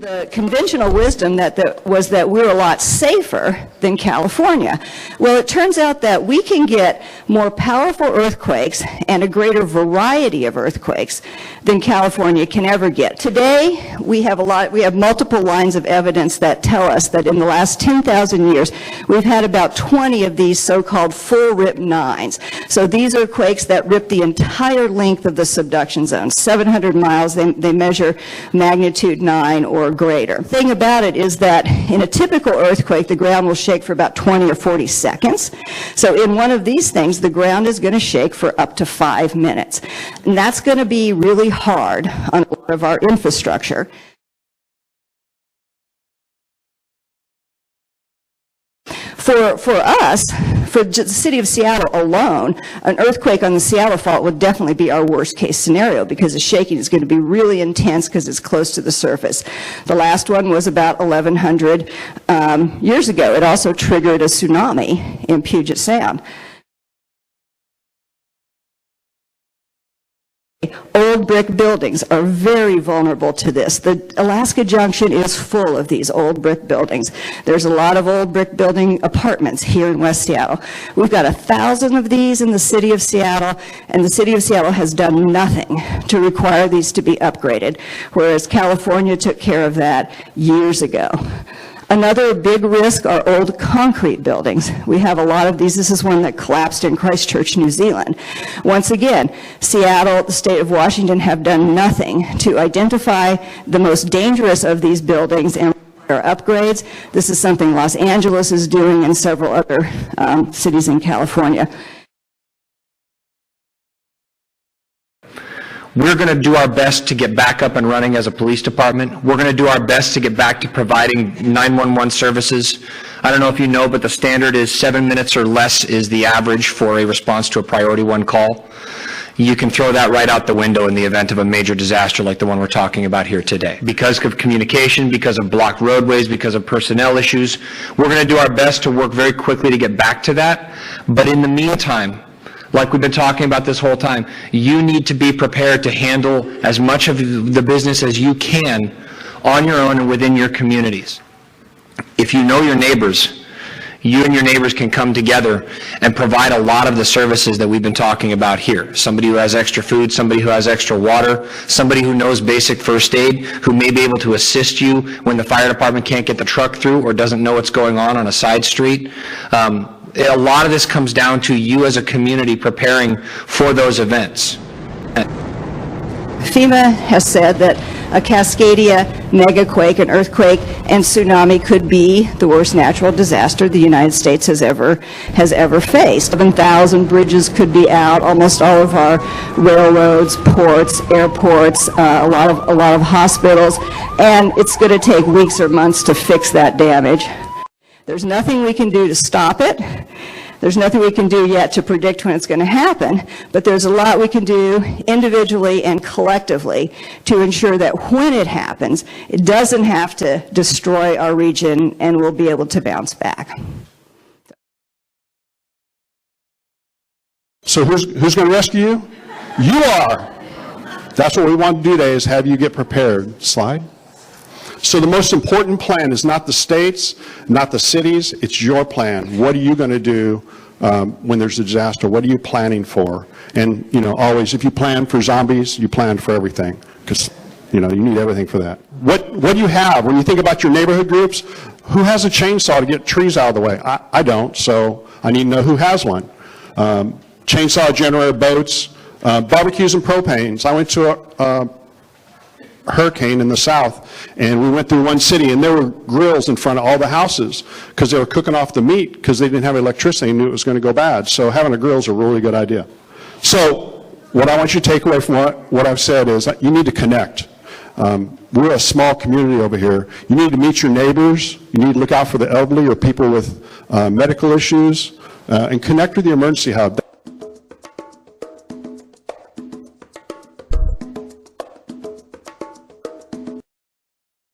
The conventional wisdom was that we're a lot safer than California. Well, it turns out that we can get more powerful earthquakes and a greater variety of earthquakes than California can ever get. Today, we have multiple lines of evidence that tell us that in the last 10,000 years, we've had about 20 of these so-called full rip nines. So these are quakes that rip the entire length of the subduction zone, 700 miles. They measure magnitude 9 or greater. The thing about it is that in a typical earthquake, the ground will shake for about 20 or 40 seconds. So in one of these things, the ground is going to shake for up to 5 minutes. And that's going to be really hard on a lot of our infrastructure. For us, for the city of Seattle alone, an earthquake on the Seattle Fault would definitely be our worst case scenario because the shaking is going to be really intense because it's close to the surface. The last one was about 1,100 years ago. It also triggered a tsunami in Puget Sound. Old brick buildings are very vulnerable to this. The Alaska Junction is full of these old brick buildings. There's a lot of old brick building apartments here in West Seattle. We've got 1,000 of these in the city of Seattle, and the city of Seattle has done nothing to require these to be upgraded, whereas California took care of that years ago. Another big risk are old concrete buildings. We have a lot of these. This is one that collapsed in Christchurch, New Zealand. Once again, Seattle, the state of Washington have done nothing to identify the most dangerous of these buildings and upgrades. This is something Los Angeles is doing and several other cities in California. We're going to do our best to get back up and running as a police department. We're going to do our best to get back to providing 911 services. I don't know if you know, but the standard is 7 minutes or less is the average for a response to a priority 1 call. You can throw that right out the window in the event of a major disaster like the one we're talking about here today. Because of communication, because of blocked roadways, because of personnel issues, we're going to do our best to work very quickly to get back to that. But in the meantime, like we've been talking about this whole time, you need to be prepared to handle as much of the business as you can on your own and within your communities. If you know your neighbors, you and your neighbors can come together and provide a lot of the services that we've been talking about here. Somebody who has extra food, somebody who has extra water, somebody who knows basic first aid, who may be able to assist you when the fire department can't get the truck through or doesn't know what's going on a side street. A lot of this comes down to you as a community preparing for those events. FEMA has said that a Cascadia megaquake, an earthquake, and tsunami could be the worst natural disaster the United States has ever faced. 7,000 bridges could be out, almost all of our railroads, ports, airports, a lot of hospitals, and it's going to take weeks or months to fix that damage. There's nothing we can do to stop it. There's nothing we can do yet to predict when it's going to happen, but there's a lot we can do individually and collectively to ensure that when it happens, it doesn't have to destroy our region and we'll be able to bounce back. So who's going to rescue you? You are. That's what we want to do today, is have you get prepared. Slide. So the most important plan is not the states, not the cities, it's your plan. What are you going to do when there's a disaster? What are you planning for? And, always, if you plan for zombies, you plan for everything, because, you need everything for that. What do you have? When you think about your neighborhood groups, who has a chainsaw to get trees out of the way? I don't, so I need to know who has one. Chainsaw generator, boats, barbecues and propanes. I went to a hurricane in the south, and we went through one city, and there were grills in front of all the houses because they were cooking off the meat because they didn't have electricity and knew it was going to go bad. So having a grill is a really good idea. So what I want you to take away from what I've said is that you need to connect. We're a small community over here. You need to meet your neighbors. You need to look out for the elderly or people with medical issues, and connect with the emergency hub.